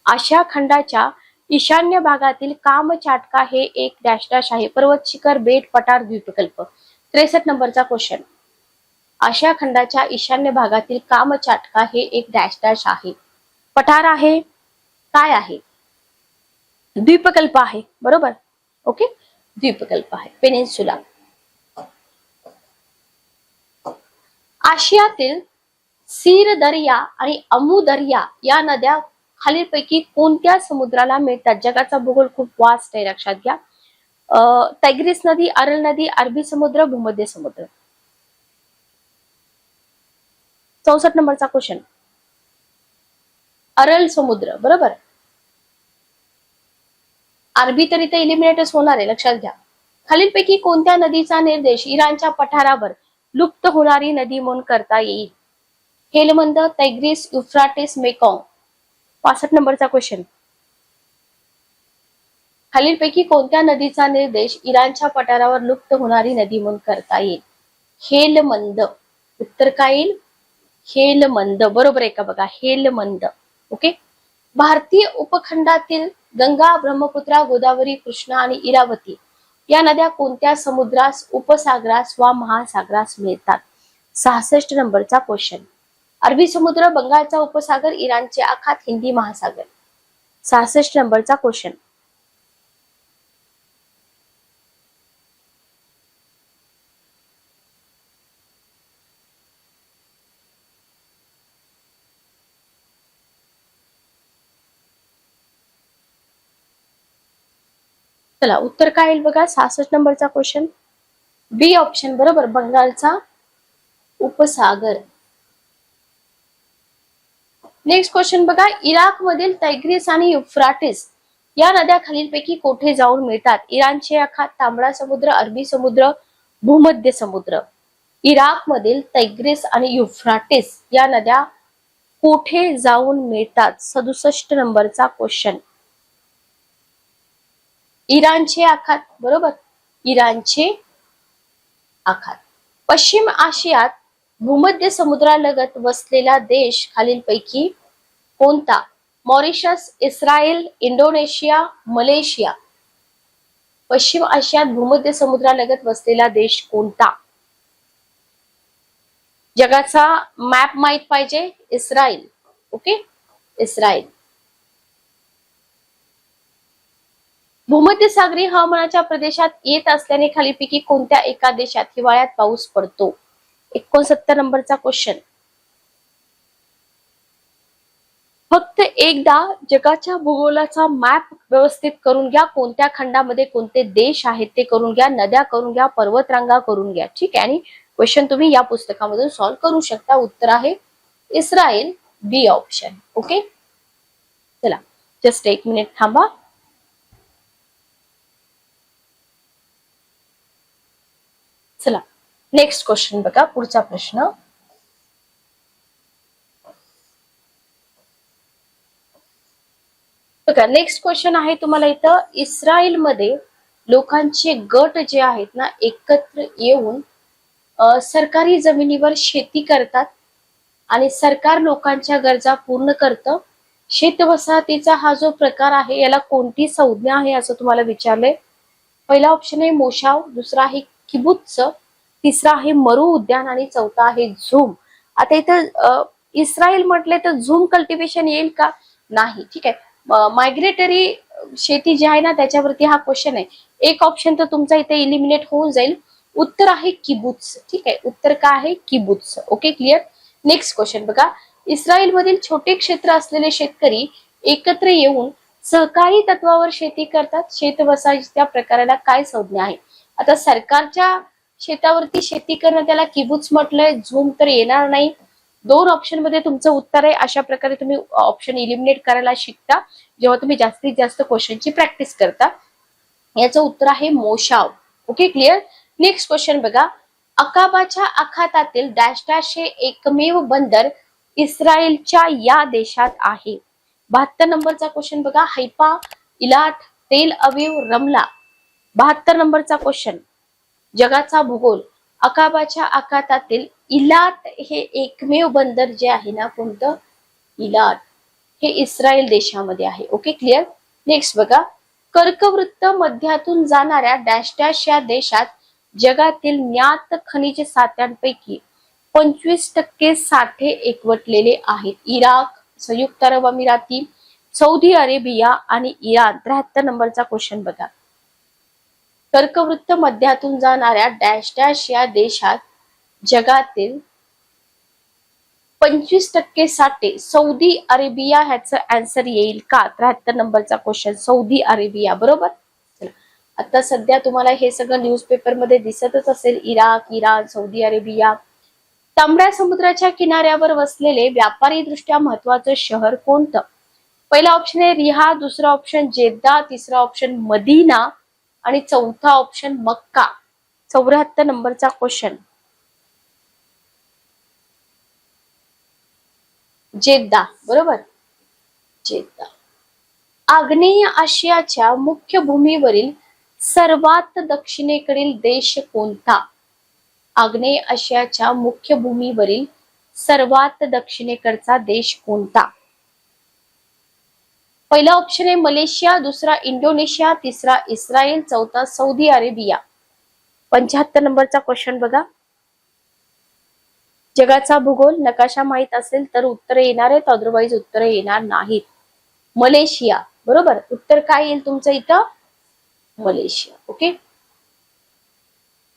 आशिया खंडाच्या ईशान्य भागातील कामचाटका हे एक डॅश डॅश आहे. पर्वत शिखर, बेट, पठार, द्वीपकल्प. 63 नंबरचा क्वेश्चन. आशिया खंडाच्या ईशान्य भागातील कामचाटका हे एक डॅश डॅश आहे. पठार आहे, काय आहे? द्वीपकल्प आहे. बरोबर. ओके, द्वीपकल्प आहे, पेनिन्सुला. आशियातील सीर दर्या आणि अमू दर्या या नद्या खालीलपैकी कोणत्या समुद्राला मिळतात? जगाचा भूगोल खूप वास्ट आहे, लक्षात घ्या. तैग्रिस नदी, अरल नदी, अरबी समुद्र, भूमध्य समुद्र. 64 नंबरचा क्वेश्चन. अरल समुद्र. बरोबर. अरबी तर इथे इलिमिनेटच होणार आहे, लक्षात घ्या. खालीलपैकी कोणत्या नदीचा निर्देश इराणच्या पठारावर लुप्त होणारी नदी म्हणून करता येईल? हेलमंद, तैग्रिस, युफ्राटिस, मेकॉंग. 65 नंबरचा क्वेश्चन. खालीलपैकी कोणत्या नदीचा निर्देश इराणच्या पठारावर लुप्त होणारी नदी म्हणून करता येईल? हेलमंद. उत्तर काय येईल? हेलमंद. बरोबर आहे का बघा, हेलमंद. ओके. भारतीय उपखंडातील गंगा, ब्रह्मपुत्रा, गोदावरी, कृष्णा आणि इरावती या नद्या कोणत्या समुद्रास, उपसागरास वा महासागरास मिळतात? 66 नंबरचा क्वेश्चन. अरबी समुद्र, बंगालचा उपसागर, इराणचे आखात, हिंदी महासागर. 66 नंबरचा क्वेश्चन. चला, उत्तर काय येईल बघा, 66 नंबरचा क्वेश्चन. बी ऑप्शन. बरोबर, बंगालचा उपसागर. नेक्स्ट क्वेश्चन बघा. इराक मधील तैग्रिस आणि युफ्राटिस या नद्या खालीलपैकी कोठे जाऊन मिळतात? इराणचे आखात, तांबडा समुद्र, अरबी समुद्र, भूमध्य समुद्र. इराक मधील तैग्रिस आणि युफ्राटिस या नद्या कोठे जाऊन मिळतात? 67 नंबरचा क्वेश्चन. इराणचे आखात. बरोबर, इराणचे आखात. पश्चिम आशियात भूमध्य समुद्रालगत वसलेला देश खालीलपैकी कोणता? Mauritius, Israel, Indonesia, Malaysia. पश्चिम आशियात भूमध्य समुद्रालगत वसलेला देश कोणता? जगाचा मॅप माहित पाहिजे. इस्रायल. Okay, Israel. भूमध्य सागरी हवामानाच्या प्रदेशात येत असल्याने खालीपैकी कोणत्या एका देशात हिवाळ्यात पाऊस पडतो? 69 नंबरचा क्वेश्चन. फक्त एकदा जगाच्या भूगोलाचा मॅप व्यवस्थित करून घ्या. कोणत्या खंडामध्ये कोणते देश आहेत ते करून घ्या, नद्या करून घ्या, पर्वतरांगा करून घ्या. ठीक आहे. आणि क्वेश्चन तुम्ही या पुस्तकामधून सॉल्व्ह करू शकता. उत्तर आहे इस्रायल, बी ऑप्शन. ओके. चला, जस्ट एक मिनिट थांबा. चला, नेक्स्ट क्वेश्चन बघा. पुढचा प्रश्न. बघा, नेक्स्ट क्वेश्चन आहे तुम्हाला इथं. इस्रायल मध्ये लोकांचे गट जे आहेत ना, एकत्र येऊन सरकारी जमिनीवर शेती करतात आणि सरकार लोकांच्या गरजा पूर्ण करतं. शेतवसाहतीचा हा जो प्रकार आहे याला कोणती संज्ञा आहे असं तुम्हाला विचारलंय. पहिला ऑप्शन आहे मोशाव, दुसरा आहे किबुत्स, तिसरा आहे मरू उद्यान आणि चौथा आहे झूम. आता इथं इस्रायल म्हटले तर झूम कल्टिवेशन येईल का? नाही. ठीक आहे. मायग्रेटरी शेती जी आहे ना त्याच्यावरती हा क्वेश्चन आहे. एक ऑप्शन तर तुमचा इथे इलिमिनेट होऊन जाईल. उत्तर आहे किबुत्स. ठीक आहे, उत्तर काय आहे? Kibbutz. Okay, clear. Next question बघा. इस्रायल मधील छोटे क्षेत्र असलेले शेतकरी एकत्र येऊन सहकारी तत्वावर शेती करतात. शेतवसाहतीच्या प्रकाराला काय संज्ञा आहे? आता सरकारच्या शेतावरती शेती करणं त्याला किबुत्स म्हटलंय. झूम तर येणार नाही. दोन ऑप्शन मध्ये तुमचं उत्तर आहे. अशा प्रकारे तुम्ही ऑप्शन इलिमिनेट करायला शिकता जेव्हा तुम्ही जास्तीत जास्त क्वेश्चनची प्रॅक्टिस करता. याचं उत्तर आहे moshav. Okay, clear. Next question बघा. अकाबाच्या आखातातील डॅश डॅश हे एकमेव बंदर इस्रायलच्या या देशात आहे. 72 नंबरचा क्वेश्चन बघा. हैफा, इलाट, तेल अवीव, रमला. 72 नंबरचा क्वेश्चन. जगाचा भूगोल. अकाबाच्या आखातातील इलाट हे एकमेव बंदर जे आहे ना, कोणतं? इलाट हे इस्रायल देशामध्ये आहे. Okay, clear. नेक्स्ट बघा, कर्कवृत्त मध्यातून जाणाऱ्या डॅश डॅश या देशात जगातील ज्ञात खनिज साठ्यांपैकी 25% साठे एकवटलेले आहेत. इराक, संयुक्त अरब अमिराती, सौदी अरेबिया आणि इराण. 73 नंबरचा क्वेश्चन बघा. कर्कवृत्त मध्यातून जाणाऱ्या डॅश डॅश या देशात जगातील 25% साठे सौदी अरेबिया ह्याचं आन्सर येईल का? 73 नंबरचा क्वेश्चन सौदी अरेबिया. बरोबर. आता सध्या तुम्हाला हे सगळं न्यूजपेपर मध्ये दिसतच असेल. Iraq, Iran, Saudi Arabia. तांबड्या समुद्राच्या किनाऱ्यावर वसलेले व्यापारी दृष्ट्या महत्वाचं शहर कोणतं? पहिला ऑप्शन आहे रिहा, दुसरा ऑप्शन जेद्दा, तिसरा ऑप्शन मदीना आणि चौथा ऑप्शन मक्का. 74 नंबरचा क्वेश्चन जेद्दा. बरोबर. जेद्दा. आग्नेय आशियाच्या मुख्य भूमीवरील सर्वात दक्षिणेकडील देश कोणता? आग्नेय आशियाच्या मुख्य भूमीवरील सर्वात दक्षिणेकडचा देश कोणता? पहिला ऑप्शन आहे मलेशिया, दुसरा इंडोनेशिया, तिसरा इस्रायल, चौथा सौदी अरेबिया. 75 नंबरचा क्वेश्चन बघा. जगाचा भूगोल नकाशा माहित असेल तर उत्तर येणार आहेत, अदरवाईज उत्तर येणार नाहीत. मलेशिया. बरोबर. उत्तर काय येईल तुमचं इथं? मलेशिया. ओके.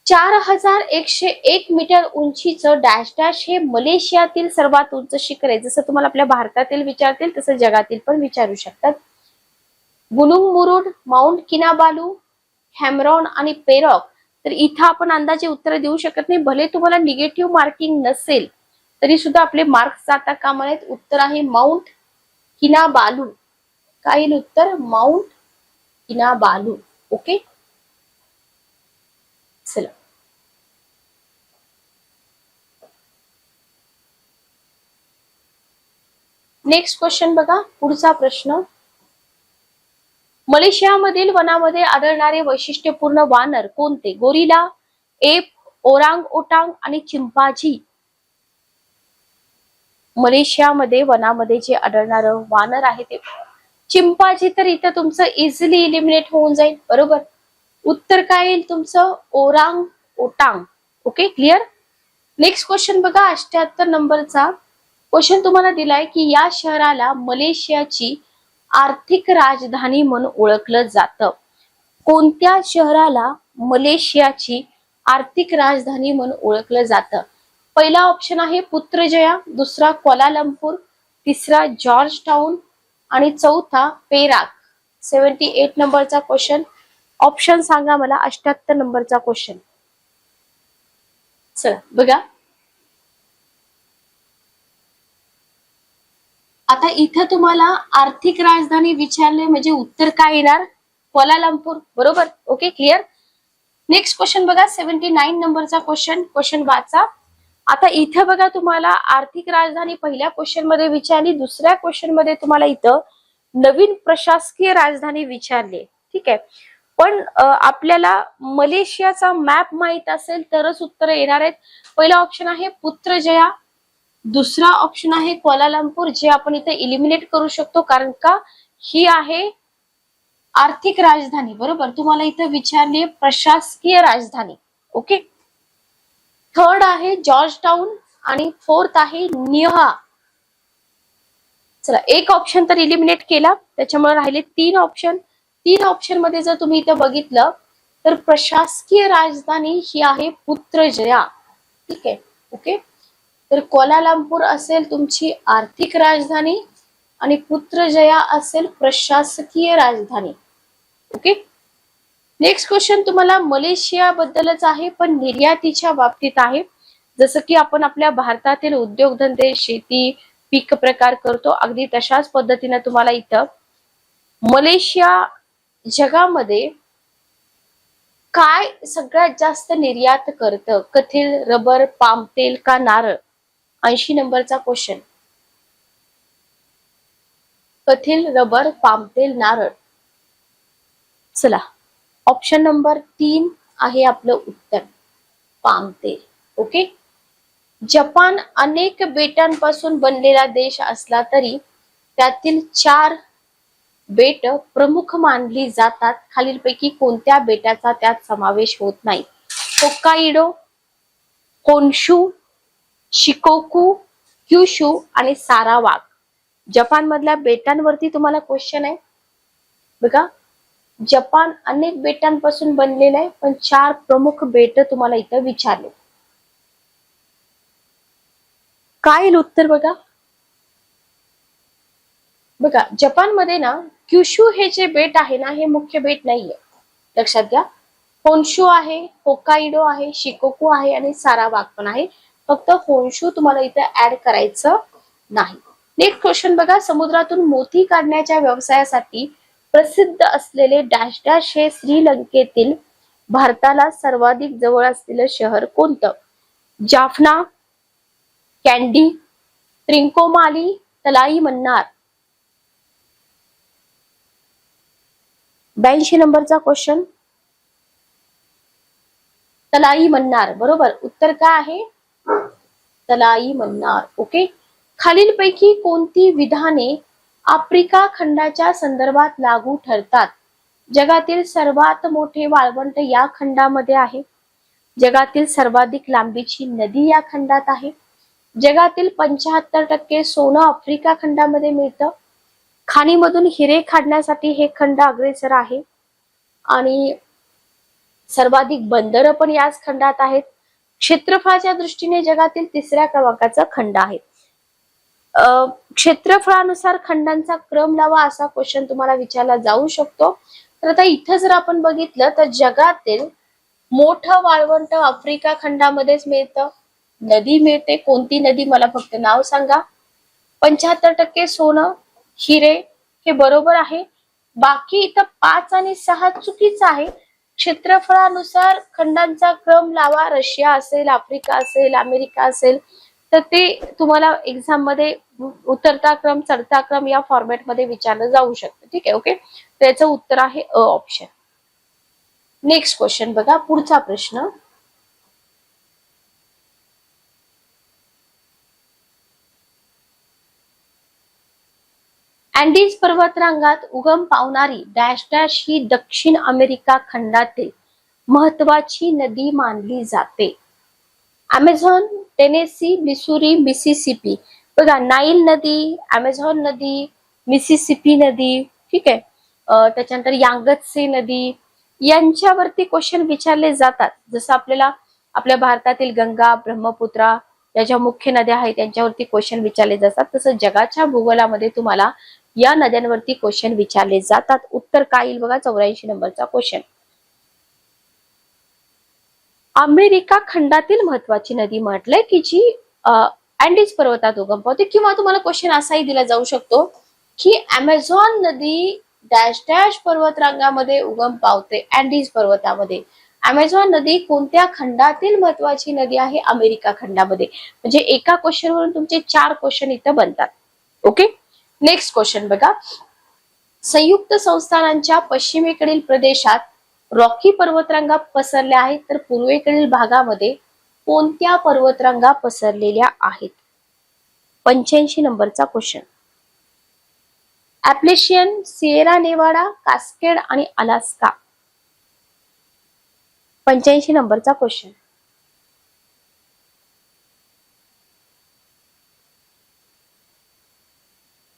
4101 मीटर उंचीचं डॅश डॅश हे मलेशियातील सर्वात उंच शिखर आहे. जसं तुम्हाला आपल्या भारतातील विचारतील तसं जगातील पण विचारू शकतात. बुलुंग मुरुड, माउंट किनाबालू, हॅमरॉन आणि पेरॉक. तर इथं आपण अंदाजे उत्तर देऊ शकत नाही. भले तुम्हाला निगेटिव्ह मार्किंग नसेल तरी सुद्धा आपले मार्क्स जाता कामा नयेत. उत्तर आहे माउंट किनाबालू. काय येईल उत्तर? माउंट किनाबालू. ओके. चला. नेक्स्ट क्वेश्चन बघा. पुढचा प्रश्न. मलेशियामधील वनामध्ये आढळणारे वैशिष्ट्यपूर्ण वानर कोणते? गोरिला, एप, ओरांग ओटांग आणि चिंपांझी. मलेशियामध्ये वनामध्ये जे आढळणारं वानर आहे ते चिंपांझी. तर इथं तुमचं इझिली इलिमिनेट होऊन जाईल. बरोबर. उत्तर काय येईल तुमचं? Orangutan. Okay. Clear. Next question बघा. 78 नंबरचा क्वेश्चन तुम्हाला दिलाय की या शहराला मलेशियाची आर्थिक राजधानी म्हणून ओळखलं जातं. कोणत्या शहराला मलेशियाची आर्थिक राजधानी म्हणून ओळखलं जातं? पहिला ऑप्शन आहे पुत्रजया, दुसरा क्वालालंपूर, तिसरा जॉर्ज टाउन आणि चौथा पेराक. 78 नंबरचा क्वेश्चन. ऑप्शन सांगा मला. 78 नंबरचा क्वेश्चन. चला बघा. आता इथं तुम्हाला आर्थिक राजधानी विचारले म्हणजे उत्तर काय येणार? क्वालालंपूर. बरोबर. ओके. क्लिअर. नेक्स्ट क्वेश्चन बघा. 79 नंबरचा क्वेश्चन. क्वेश्चन वाचा. आता इथं बघा तुम्हाला आर्थिक राजधानी पहिल्या क्वेश्चन मध्ये विचारली, दुसऱ्या क्वेश्चन मध्ये तुम्हाला इथं नवीन प्रशासकीय राजधानी विचारली. ठीक आहे. पण आपल्याला मलेशियाचा मॅप माहित असेल तरच उत्तर येणार आहेत. पहिला ऑप्शन आहे पुत्रजया, दुसरा ऑप्शन आहे क्वालालंपूर, जे आपण इथे इलिमिनेट करू शकतो कारण का ही आहे आर्थिक राजधानी. बरोबर. तुम्हाला इथं विचारली प्रशासकीय राजधानी. ओके. थर्ड आहे जॉर्ज टाउन आणि फोर्थ आहे निहा. चला एक ऑप्शन तर इलिमिनेट केला, त्याच्यामुळे राहिले 3 ऑप्शन. 3 ऑप्शन मध्ये जर तुम्ही इथं बघितलं तर प्रशासकीय राजधानी ही आहे पुत्रजया. ठीक आहे. ओके. तर क्वालालंपूर असेल तुमची आर्थिक राजधानी आणि पुत्रजया असेल प्रशासकीय राजधानी. ओके. नेक्स्ट क्वेश्चन तुम्हाला मलेशिया बद्दलच आहे पण निर्यातीच्या बाबतीत आहे. जसं की आपण आपल्या भारतातील उद्योगधंदे, शेती, पीक प्रकार करतो अगदी तशाच पद्धतीने तुम्हाला इथं मलेशिया जगामध्ये काय सगळ्यात जास्त निर्यात करतं? कथील, रबर, पाम तेल का नारळ? 80 नंबरचा क्वेश्चन. कथील, रबर, पाम तेल, नारळ. चला ऑप्शन नंबर 3 आहे आपलं उत्तर पाम तेल. ओके. जपान अनेक बेटांपासून बनलेला देश असला तरी त्यातील 4 बेट प्रमुख मानली जातात, खालीलपैकी कोणत्या बेटाचा त्यात समावेश होत नाही? होक्काइडो, होन्शू, शिकोकू, क्युशू आणि सारावाक. जपान मधल्या बेटांवरती तुम्हाला क्वेश्चन आहे बघा. जपान अनेक बेटांपासून बनलेलं आहे, पण 4 प्रमुख बेट तुम्हाला इथं विचारले. काय येईल उत्तर बघा. बघा जपानमध्ये ना क्युशू हे जे बेट आहे ना, हे मुख्य बेट नाहीये, लक्षात घ्या. होन्शू आहे, होक्काइडो आहे, शिकोकू आहे आणि सारावाक पण आहे. फक्त होन्शू तुम्हाला इथे ऍड करायचं नाही. नेक्स्ट क्वेश्चन बघा. समुद्रातून मोती काढण्याच्या व्यवसायासाठी प्रसिद्ध असलेले डॅश डॅश हे श्रीलंकेतील भारताला सर्वाधिक जवळ असलेलं शहर कोणतं? जाफना, कॅन्डी, त्रिंकोमाली, तलाई मन्नार. 82 नंबरचा क्वेश्चन. तलाई मन्नार बरोबर. उत्तर काय आहे? तलाई मन्नार. ओके. खालीलपैकी कोणती विधाने आफ्रिका खंडाच्या संदर्भात लागू ठरतात? जगातील सर्वात मोठे वाळवंट या खंडामध्ये आहे. जगातील सर्वाधिक लांबीची नदी या खंडात आहे. जगातील 75% सोनं आफ्रिका खंडामध्ये मिळतं. खाणीमधून हिरे काढण्यासाठी हे खंड अग्रेसर आहे आणि सर्वाधिक बंदरं पण याच खंडात आहेत. क्षेत्रफळाच्या दृष्टीने जगातील 3ऱ्या क्रमांकाचा खंड आहे. क्षेत्रफळानुसार खंडांचा क्रम लावा असा क्वेश्चन तुम्हाला विचारला जाऊ शकतो. तर आता इथं जर आपण बघितलं तर जगातील मोठं वाळवंट आफ्रिका खंडामध्येच मिळतं. नदी मिळते. कोणती नदी मला फक्त नाव सांगा. 75% सोनं, हिरे हे बरोबर आहे. बाकी इथं 5 आणि 6 चुकीचं आहे. क्षेत्रफळानुसार खंडांचा क्रम लावा. रशिया असेल, आफ्रिका असेल, अमेरिका असेल, तर ते तुम्हाला एक्झाम मध्ये उतरता क्रम चढता क्रम या फॉर्मॅट मध्ये विचारलं जाऊ शकतं. ठीक आहे. ओके. त्याचं उत्तर आहे अ ऑप्शन. नेक्स्ट क्वेश्चन बघा. पुढचा प्रश्न. अँडीज पर्वतरांगात उगम पावणारी डॅश डॅश ही दक्षिण अमेरिका खंडातील महत्वाची नदी मानली जाते. Amazon, Tennessee, Missouri, Mississippi. बघा नाईल नदी, अमेझॉन नदी, मिसिसिपी नदी, ठीक आहे. त्याच्यानंतर यांगत्से नदी यांच्यावरती क्वेश्चन विचारले जातात. जसं आपल्याला आपल्या भारतातील गंगा, ब्रह्मपुत्रा या ज्या मुख्य नद्या आहेत त्यांच्यावरती क्वेश्चन विचारले जातात, तसं जगाच्या भूगोलामध्ये तुम्हाला या नद्यांवरती क्वेश्चन विचारले जातात. उत्तर काय येईल बघा. 84 नंबरचा क्वेश्चन. अमेरिका खंडातील महत्वाची नदी म्हटलंय की जी अँडीज पर्वतात उगम पावते. किंवा तुम्हाला क्वेश्चन असाही दिला जाऊ शकतो की अमेझॉन नदी डॅश डॅश पर्वतरांगामध्ये उगम पावते. अँडीज पर्वतामध्ये. अमेझॉन नदी कोणत्या खंडातील महत्वाची नदी आहे? अमेरिका खंडामध्ये. म्हणजे एका क्वेश्चन वरून तुमचे 4 क्वेश्चन इथं बनतात. ओके. नेक्स्ट क्वेश्चन बघा. संयुक्त संस्थानांच्या पश्चिमेकडील प्रदेशात रॉकी पर्वतरांगा पसरल्या आहेत, तर पूर्वेकडील भागामध्ये कोणत्या पर्वतरांगा पसरलेल्या आहेत? 85 नंबरचा क्वेश्चन. ऍप्लेशियन, सिएरा नेवाडा, कास्केड आणि अलास्का. 85 नंबरचा क्वेश्चन.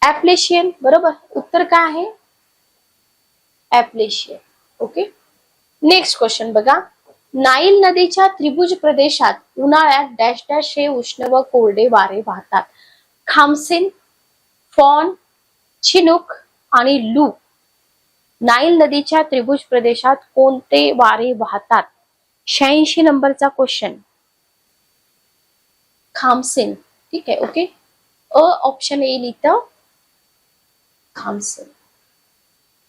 ऍप्लेशियन बरोबर. उत्तर काय आहे? ऍप्लेशियन. ओके. नेक्स्ट क्वेश्चन बघा. नाईल नदीच्या त्रिभुज प्रदेशात उन्हाळ्यात डॅश डॅश हे उष्ण व कोरडे वारे वाहतात. खामसिन, फॉन, चिनूक आणि लू. नाईल नदीच्या त्रिभुज प्रदेशात कोणते वारे वाहतात? 86 नंबरचा क्वेश्चन. खामसिन. ठीक आहे. ओके. अ ऑप्शन येईल इथं. खामसिन.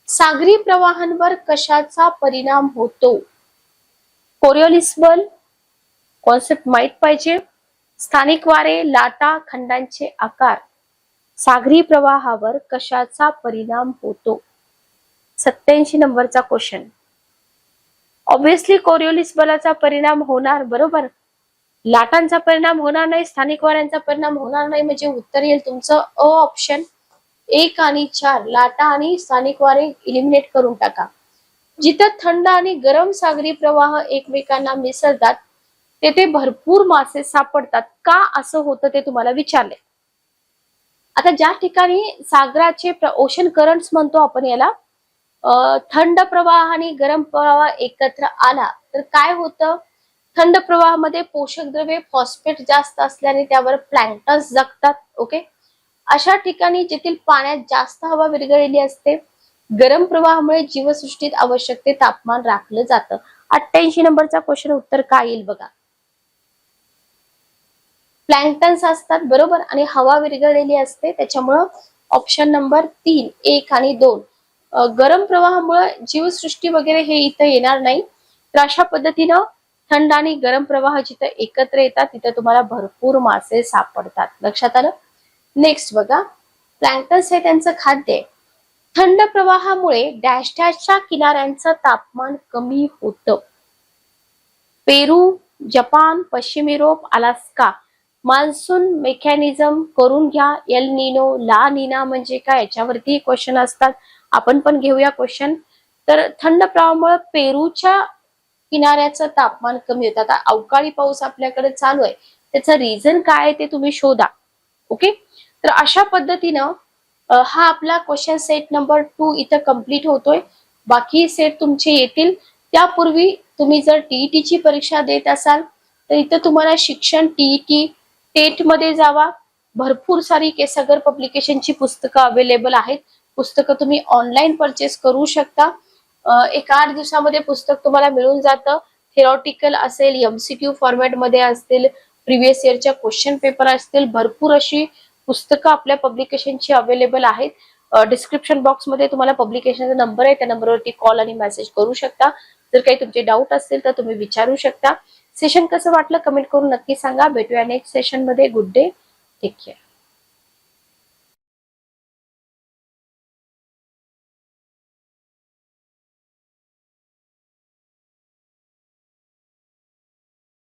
सागरी प्रवाहांवर कशाचा परिणाम होतो? कोरिओलिस बल. कॉन्सेप्ट माहित पाहिजे. स्थानिक वारे, लाटा, खंडांचे आकार. सागरी प्रवाहावर कशाचा परिणाम होतो? 87 नंबरचा क्वेश्चन. ऑब्विसली कोरिओलिस बलाचा परिणाम होणार बरोबर. लाटांचा परिणाम होणार नाही, स्थानिक वाऱ्यांचा परिणाम होणार नाही, म्हणजे उत्तर येईल तुमचं अ ऑप्शन. 1 आणि 4 लाटा आणि स्थानिक वारे इलिमिनेट करून टाका. जिथं थंड आणि गरम सागरी प्रवाह एकमेकांना मिसळतात तेथे भरपूर मासे सापडतात. का असं होतं ते तुम्हाला विचारले. आता ज्या ठिकाणी सागराचे ओशन करंट्स म्हणतो आपण याला, थंड प्रवाह आणि गरम प्रवाह एकत्र आला तर काय होतं, थंड प्रवाहामध्ये पोषक द्रव्ये फॉस्फेट जास्त असल्याने त्यावर प्लॅन्क्टन्स जगतात. ओके, अशा ठिकाणी जेथील पाण्यात जास्त हवा विरघळलेली असते. गरम प्रवाहामुळे जीवसृष्टीत आवश्यक ते तापमान राखलं जातं. 88 नंबरचा क्वेश्चन उत्तर काय येईल बघा. प्लॅन्क्टन्स असतात बरोबर आणि हवा विरघळलेली असते, त्याच्यामुळं ऑप्शन नंबर 3, 1 आणि 2 गरम प्रवाहामुळे जीवसृष्टी वगैरे हे इथं येणार नाही. तर अशा पद्धतीनं थंड आणि गरम प्रवाह जिथं एकत्र येतात तिथं तुम्हाला भरपूर मासे सापडतात. लक्षात आलं. नेक्स्ट बघा, प्लॅन्क्टन्स हे त्यांचं खाद्य आहे. थंड प्रवाहामुळे डॅश डॅशच्या किनाऱ्यांचं तापमान कमी होतं. पेरू, जपान, पश्चिम युरोप, अलास्का. मान्सून मेकॅनिझम करून घ्या. एल निनो, ला निना म्हणजे काय याच्यावरती क्वेश्चन असतात. आपण पण घेऊया क्वेश्चन. तर थंड प्रवाहामुळे पेरूच्या किनाऱ्याचं तापमान कमी होतं. आता अवकाळी पाऊस आपल्याकडे चालू आहे, त्याचं रिझन काय आहे ते तुम्ही शोधा. ओके, तर अशा पद्धतीनं हा आपला क्वेश्चन सेट नंबर 2 इथं कंप्लीट होतोय. बाकी सेट तुमचे येतील. त्यापूर्वी तुम्ही जर टीईटी ची परीक्षा देत असाल तर इथं तुम्हाला शिक्षण टीईटी टेट मध्ये जावा. भरपूर सारी केसागर पब्लिकेशनची पुस्तकं अवेलेबल आहेत. पुस्तकं तुम्ही ऑनलाईन परचेस करू शकता. एक 8 दिवसामध्ये पुस्तक तुम्हाला मिळून जातं. थेरॉटिकल असेल, एमसीक्यू फॉर्मॅट मध्ये असतील, प्रिव्हियस इयरच्या क्वेश्चन पेपर असतील, भरपूर अशी पुस्तकं आपल्या पब्लिकेशनची अवेलेबल आहेत. डिस्क्रिप्शन बॉक्स मध्ये तुम्हाला पब्लिकेशनचा नंबर आहे, त्या नंबरवरती कॉल आणि मेसेज करू शकता. जर काही तुमचे डाऊट असतील तर तुम्ही विचारू शकता. सेशन कसं वाटलं कमेंट करून नक्की सांगा. भेटूया नेक्स्ट सेशन मध्ये. Good day, take care.